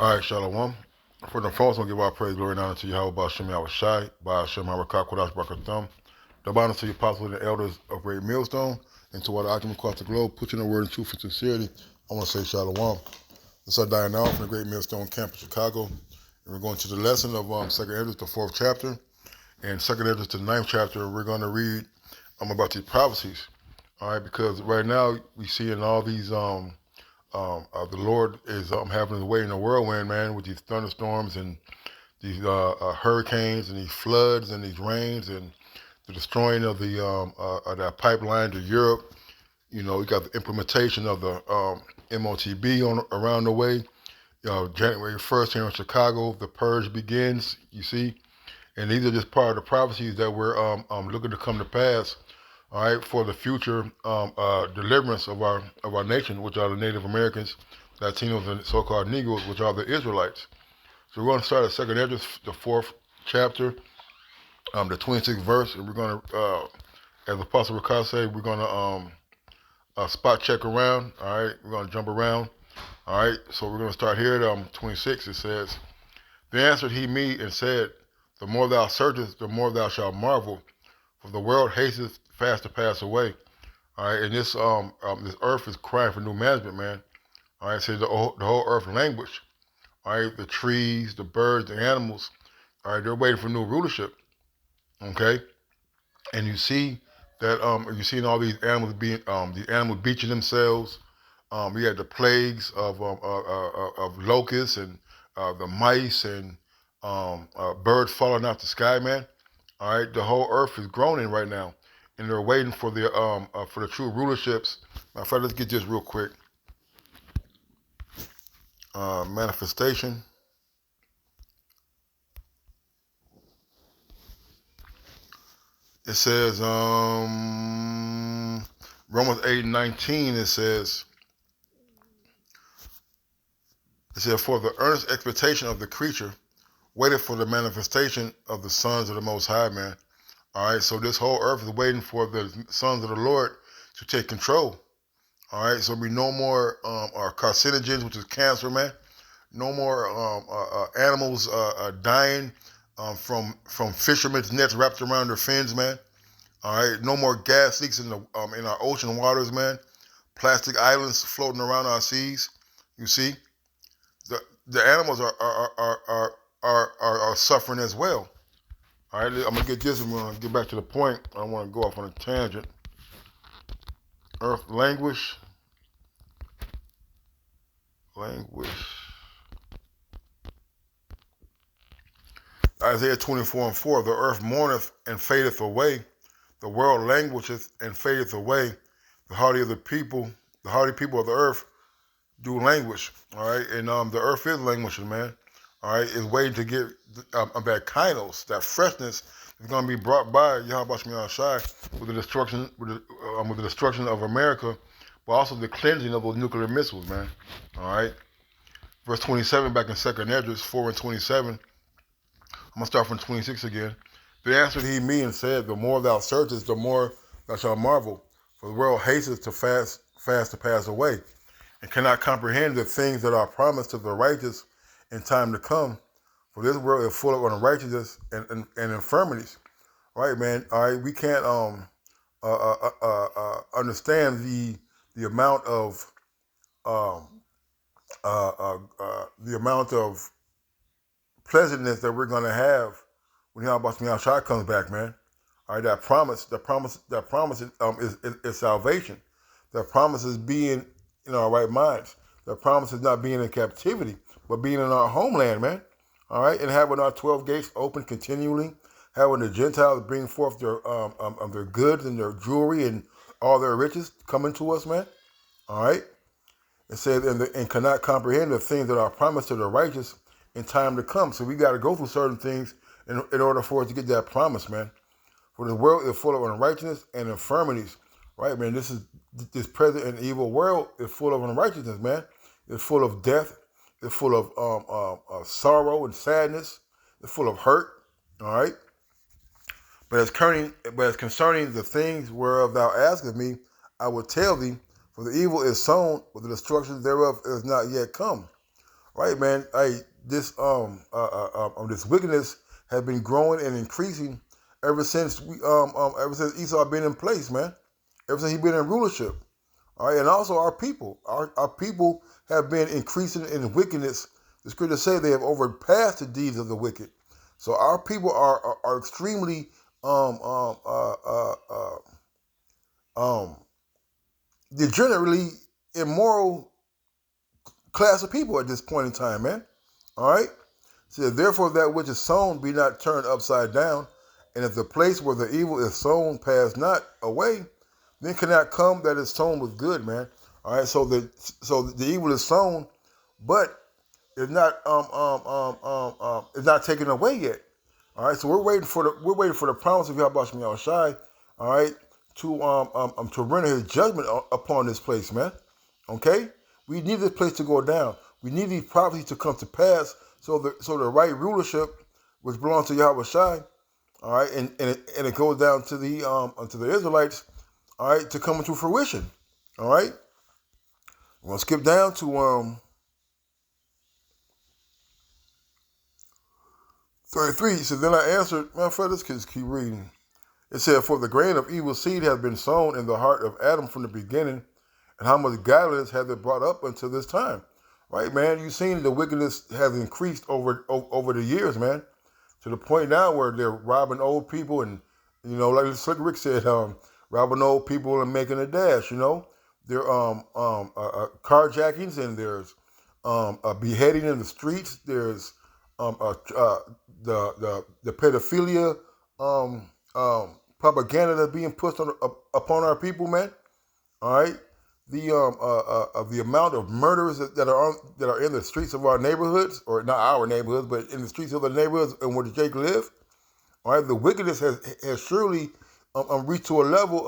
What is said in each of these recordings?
All right, Shalom. For the first, I'll give our praise, glory, and honor to Yahweh, Ba'ashem Yahushai, Ba'ashem Harakah, Kodash, Barakatam. The honor to the apostles and the elders of Great Millstone, and to all the occupants across the globe, put in the word in truth and sincerity. I want to say Shalom. This is Diane now from the Great Millstone Camp in Chicago, and we're going to the lesson of 2nd Esdras, the 4th chapter, and 2nd Esdras, the 9th chapter. We're going to read about these prophecies, all right, because right now we see in all these the Lord is having his way in the whirlwind, man, with these thunderstorms and these hurricanes and these floods and these rains and the destroying of the that pipeline to Europe. You know, we got the implementation of the MOTB around the way. January 1st here in Chicago, the purge begins, you see. And these are just part of the prophecies that we're looking to come to pass, all right, for the future deliverance of our nation, which are the Native Americans, Latinos, and so-called Negroes, which are the Israelites. So we're going to start at 2nd Esdras, the 4th chapter, the 26th verse, and we're going to, as Apostle Rakah said, we're going to spot check around, all right? We're going to jump around, all right? So we're going to start here at 26. It says, "Then answered he me and said, The more thou searchest, the more thou shalt marvel, for the world hasteth fast to pass away." All right, and this this earth is crying for new management, man. All right, so the whole earth language. All right, the trees, the birds, the animals. All right, they're waiting for new rulership. Okay, and you see that you seeing all these animals being the animals beaching themselves. We had the plagues of locusts and the mice and birds falling out the sky, man. All right, the whole earth is groaning right now, and they're waiting for the true rulerships. Matter of fact, let's get this real quick. Manifestation. It says Romans 8:19. It says for the earnest expectation of the creature waited for the manifestation of the sons of the Most High, man. All right, so this whole earth is waiting for the sons of the Lord to take control. All right, so we no more carcinogens, which is cancer, man. No more animals dying from fishermen's nets wrapped around their fins, man. All right, no more gas leaks in our ocean waters, man. Plastic islands floating around our seas. You see, the animals are suffering as well. All right, I'm gonna get this. I'm gonna get back to the point. I don't want to go off on a tangent. Earth languish. Isaiah 24:4. The earth mourneth and fadeth away. The world languisheth and fadeth away. The hardy people of the earth do languish. All right, and the earth is languishing, man. All right, it's waiting to get that kainos, that freshness is going to be brought by Yahweh Shai with the destruction of America, but also the cleansing of those nuclear missiles, man. All right, verse 27 back in 2nd Esdras 4 and 27. I'm gonna start from 26 again. Then answered he me and said, The more thou searchest, the more thou shalt marvel, for the world hasteth to fast to pass away, and cannot comprehend the things that are promised to the righteous in time to come. For this world is full of unrighteousness and infirmities. All right, man. All right, we can't understand the amount of pleasantness that we're gonna have when Yahweh Shai comes back, man. All right, that promise is salvation. That promise is being in our right minds. That promise is not being in captivity, but being in our homeland, man. All right, and having our 12 gates open continually, having the Gentiles bring forth their goods and their jewelry and all their riches coming to us, man. All right. It says, and cannot comprehend the things that are promised to the righteous in time to come. So we got to go through certain things in order for us to get that promise, man. For the world is full of unrighteousness and infirmities, right, man? This present and evil world is full of unrighteousness, man. It's full of death. It's full of sorrow and sadness. It's full of hurt, all right? But as concerning the things whereof thou askest me, I will tell thee, for the evil is sown, but the destruction thereof is not yet come. Right, man. Hey, this wickedness has been growing and increasing ever since Esau been in place, man. Ever since he been in rulership. All right, and also our people. Our people have been increasing in wickedness. The scripture say they have overpassed the deeds of the wicked. So our people are extremely um um uh uh uh um degenerately immoral class of people at this point in time, man. All right. So therefore, that which is sown be not turned upside down, and if the place where the evil is sown pass not away, then cannot come that is sown with good, man. All right. So the evil is sown, but it's not taken away yet. All right. So we're waiting for the promise of Yahweh Shai. Shai. All right. To render His judgment upon this place, man. Okay. We need this place to go down. We need these prophecies to come to pass, so the right rulership, which belongs to Yahweh Shai, all right, and it goes down to the Israelites, all right, to come into fruition. All right. We're gonna skip down to 33. He said, then I answered, my friend, let's keep reading. It said, for the grain of evil seed has been sown in the heart of Adam from the beginning, and how much godliness has it brought up until this time. Right, man? You've seen the wickedness has increased over the years, man, to the point now where they're robbing old people and, like Slick Rick said, robbing old people and making a dash, There carjackings, and there's a beheading in the streets. There's the pedophilia propaganda that's being pushed upon our people, man. All right, the amount of murders that are in the streets of our neighborhoods, or not our neighborhoods, but in the streets of the neighborhoods in where Jake live. All right, the wickedness has surely reached to a level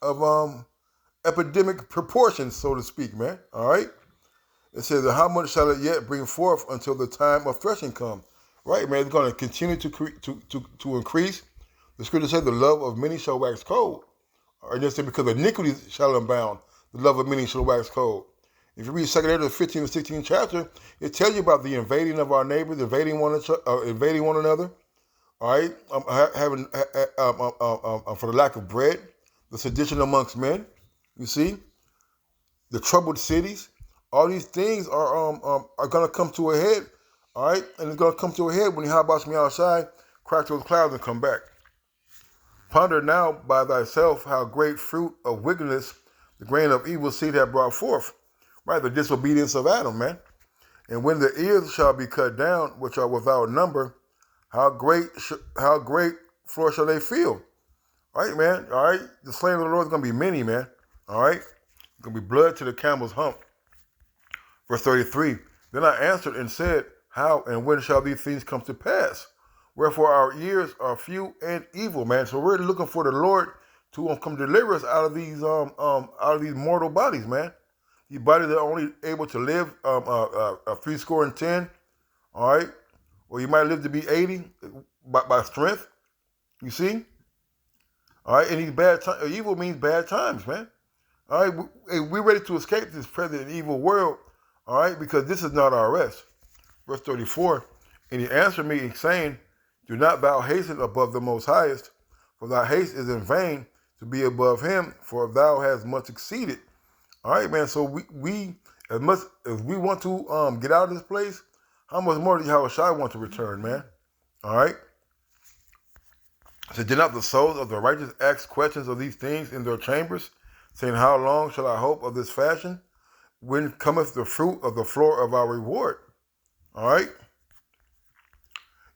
of epidemic proportions, so to speak, man. All right. It says, how much shall it yet bring forth until the time of threshing come? Right, man. It's going to continue to increase. The scripture says, the love of many shall wax cold. Or just say, because iniquity shall abound, the love of many shall wax cold. If you read 2 Ezra 15 and 16 chapter, it tells you about the invading of our neighbors, invading one another. All right, having for the lack of bread, the sedition amongst men. You see, the troubled cities. All these things are going to come to a head. All right, and it's going to come to a head when the Habash me outside, crack those clouds and come back. Ponder now by thyself how great fruit of wickedness the grain of evil seed hath brought forth. Right, the disobedience of Adam, man. And when the ears shall be cut down, which are without number, how great floor shall they feel? All right, man. All right, the slain of the Lord is going to be many, man. All right, it's going to be blood to the camel's hump. Verse 33. Then I answered and said, how and when shall these things come to pass? Wherefore our years are few and evil, man. So we're looking for the Lord to come deliver us out of these mortal bodies, man. These bodies that are only able to live 70. All right, or you might live to be 80 by strength. You see, all right. And these bad times, evil means bad times, man. All right, we're ready to escape this present evil world. All right, because this is not our rest. Verse 34. And he answered me, saying, do not thou hasten above the Most Highest, for thy haste is in vain to be above him, for thou hast much exceeded. All right, man. So we as much as we want to get out of this place, how much more do Yahweh Shai want to return, man? All right. So did not the souls of the righteous ask questions of these things in their chambers, saying, how long shall I hope of this fashion? When cometh the fruit of the floor of our reward? All right.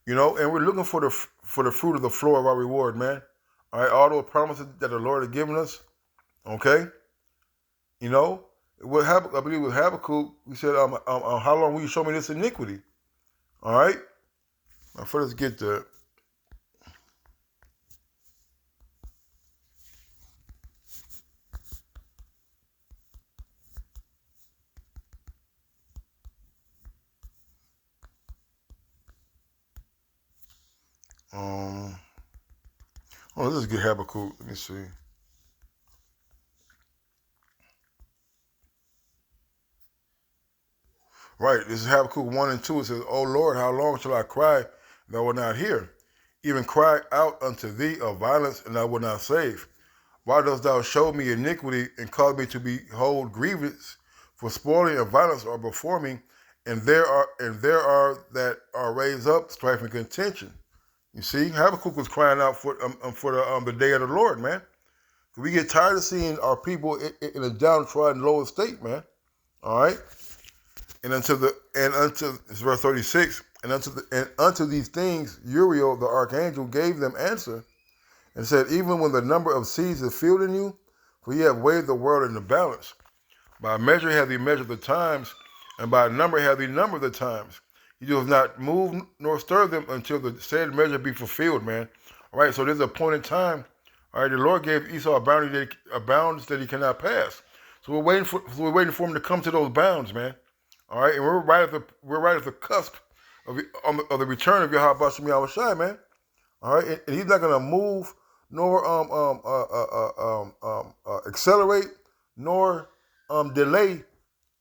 And we're looking for the fruit of the floor of our reward, man. All right, all those promises that the Lord has given us. Okay. What happened? I believe with Habakkuk, he said, how long will you show me this iniquity? All right. Now, first, let's get the. Let's get Habakkuk. Let me see. Right. This is Habakkuk 1 and 2. It says, O Lord, how long shall I cry, and I will not hear? Even cry out unto thee of violence, and I will not save. Why dost thou show me iniquity, and cause me to behold grievance? For spoiling and violence are before me, and there are that are raised up strife and contention. You see, Habakkuk was crying out for the day of the Lord, man. We get tired of seeing our people in a downtrodden, low estate, man. All right. And unto it's verse 36, and unto these things Uriel the archangel gave them answer, and said, even when the number of seas is filled in you, for ye have weighed the world in the balance. By measure have ye measured the times, and by number have ye numbered the times. You have not moved nor stirred them until the said measure be fulfilled, man. All right, so there's a point in time. All right, the Lord gave Esau a bounds that he cannot pass. So we're waiting for him to come to those bounds, man. All right, and we're right at the cusp of the return of Yahweh Shem Yahushai, man. All right, and he's not gonna move nor accelerate nor delay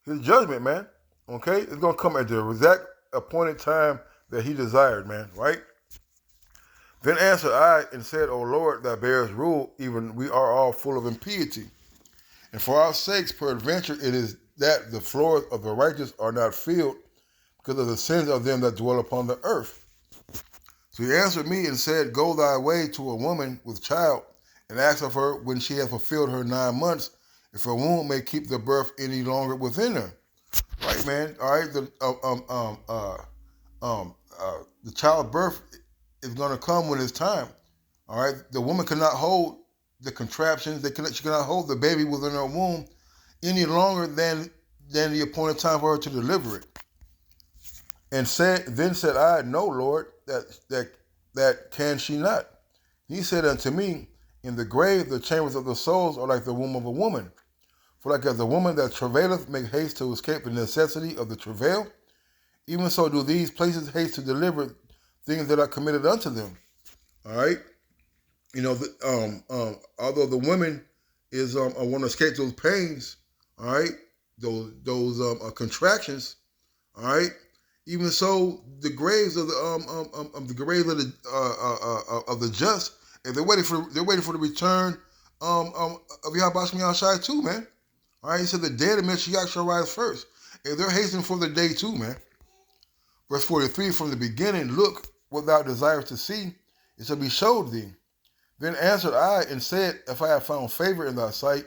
his judgment, man. Okay, it's gonna come at the exact appointed time that he desired, man. Right? Then answered I and said, O Lord, that bears rule, even we are all full of impiety. And for our sakes, peradventure, it is that the floors of the righteous are not filled because of the sins of them that dwell upon the earth. So he answered me and said, Go thy way to a woman with child, and ask of her when she hath fulfilled her 9 months, if her womb may keep the birth any longer within her. Right, man. All right. The childbirth is going to come when it's time. All right. The woman cannot hold the contraptions. She cannot hold the baby within her womb any longer than the appointed time for her to deliver it. And then said I, No, Lord, that can she not. He said unto me, In the grave the chambers of the souls are like the womb of a woman. For like as the woman that travaileth make haste to escape the necessity of the travail, even so do these places haste to deliver things that are committed unto them. All right. Although the woman is want to escape those pains, all right, those contractions, all right. Even so, the graves of the graves of the just, and they're waiting for the return of Yahweh Shem Yahushai too, man. All right, he said the dead in Mashiach shall rise first, and they're hastening for the day too, man. Verse 43, from the beginning, look what thou desirest to see, it shall be showed thee. Then answered I and said, If I have found favor in thy sight,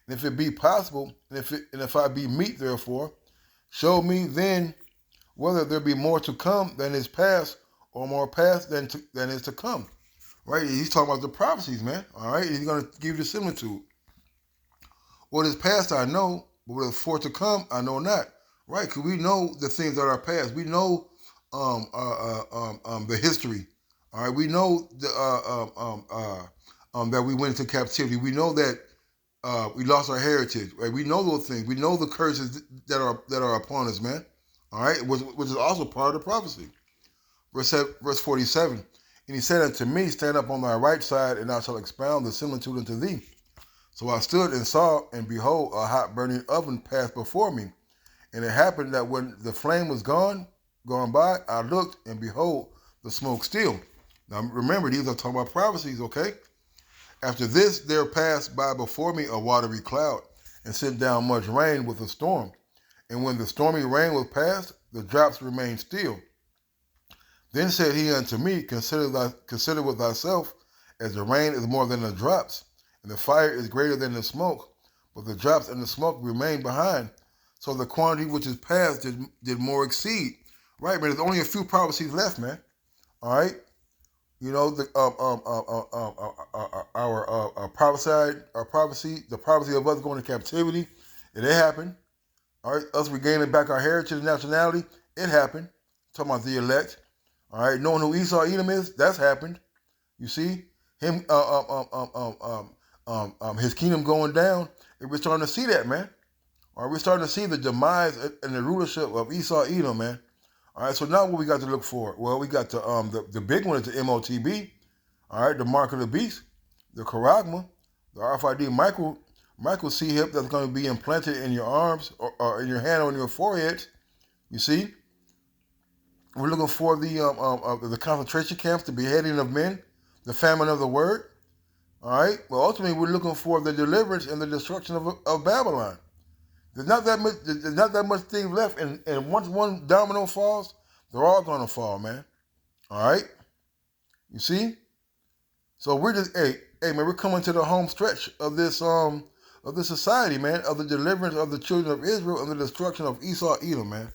and if it be possible, and if I be meet, therefore, show me then whether there be more to come than is past, or more past than is to come. Right? He's talking about the prophecies, man. All right? He's going to give you the similitude. What is past I know, but what is for to come I know not. Right? Because we know the things that are past. We know the history. All right? We know that we went into captivity. We know that we lost our heritage. Right? We know those things. We know the curses that are upon us, man. All right? Which is also part of the prophecy. Verse 47. And he said unto me, Stand up on thy right side, and I shall expound the similitude unto thee. So I stood and saw, and behold, a hot burning oven passed before me. And it happened that when the flame was gone by, I looked, and behold, the smoke still. Now remember, these are talking about prophecies, okay? After this, there passed by before me a watery cloud, and sent down much rain with a storm. And when the stormy rain was past, the drops remained still. Then said he unto me, Consider with thyself, as the rain is more than the drops, and the fire is greater than the smoke, but the drops and the smoke remain behind. So the quantity which is past did more exceed. Right, man. There's only a few prophecies left, man. All right. You know, the the prophecy of us going to captivity, it happened. All right, us regaining back our heritage and nationality, it happened. Talking about the elect. All right, knowing who Esau Edom is, that's happened. You see him, his kingdom going down, and we're starting to see that, man. All right, we're starting to see the demise and the rulership of Esau Edom, man. All right, so now what we got to look for? Well, we got the big one is the MOTB. All right, the mark of the beast, the charagma, the RFID micro C hip that's going to be implanted in your arms or in your hand or in your forehead. You see, we're looking for the concentration camps, the beheading of men, the famine of the word. All right. Well, ultimately, we're looking for the deliverance and the destruction of Babylon. There's not that much. There's not that much things left, and once one domino falls, they're all gonna fall, man. All right. You see. So we're just hey man, we're coming to the home stretch of this society, man, of the deliverance of the children of Israel and the destruction of Esau, Edom, man.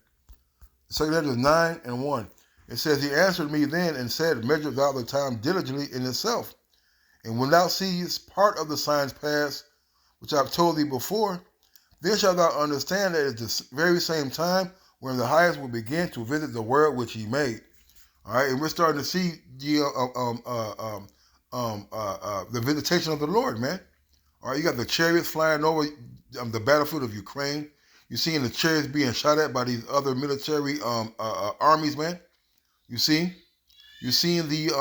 2 Ezra 9:1. It says, He answered me then and said, Measure thou the time diligently in itself. And when thou seest part of the signs pass, which I've told thee before, then shalt thou understand that it's the very same time when the highest will begin to visit the world which he made. All right, and we're starting to see the visitation of the Lord, man. All right, you got the chariots flying over the battlefield of Ukraine. You're seeing the chariots being shot at by these other military armies, man. You see, you're seeing the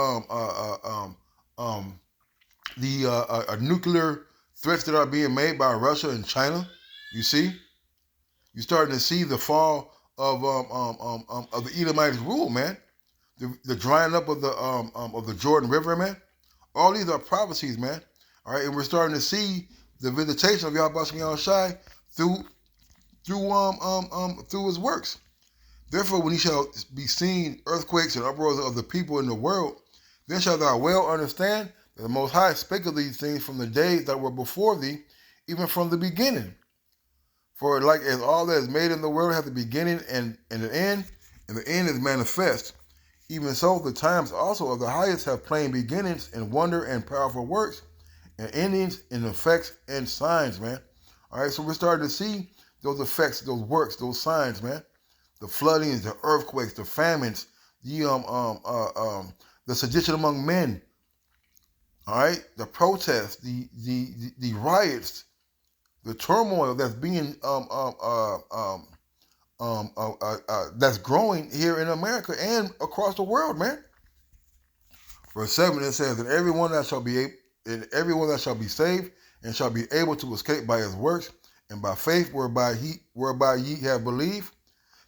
nuclear threats that are being made by Russia and China. You see, you're starting to see the fall of the Edomites' rule, man. The drying up of the Jordan River, man. All these are prophecies, man. All right, and we're starting to see the visitation of Yahweh Shai through his works. Therefore, when he shall be seen earthquakes and uproars of the people in the world, then shalt thou well understand that the Most High spake of these things from the days that were before thee, even from the beginning. For like as all that is made in the world hath a beginning and an end, and the end is manifest, even so the times also of the highest have plain beginnings and wonder and powerful works, and endings and effects and signs, man. All right, so we're starting to see those effects, those works, those signs, man. The floodings, the earthquakes, the famines, the sedition among men. All right, the protests, the riots, the turmoil that's being that's growing here in America and across the world, man. Verse 7, it says, and everyone that shall be saved and shall be able to escape by his works and by faith whereby ye have believed,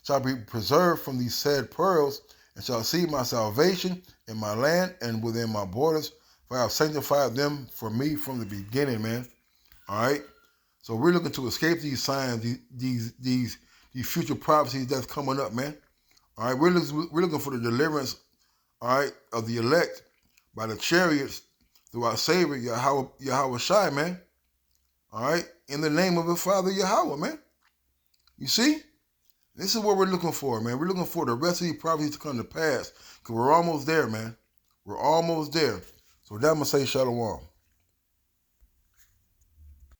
shall be preserved from these said pearls, and shall see my salvation in my land and within my borders, for I have sanctified them for me from the beginning, man. All right? So we're looking to escape these signs, these future prophecies that's coming up, man. All right? We're looking for the deliverance, all right, of the elect by the chariots through our Savior, Yahweh Shai, man. All right? In the name of the Father, Yahweh, man. You see? This is what we're looking for, man. We're looking for the rest of these prophecies to come to pass, because we're almost there, man. We're almost there. So with that, I'm going to say shalom.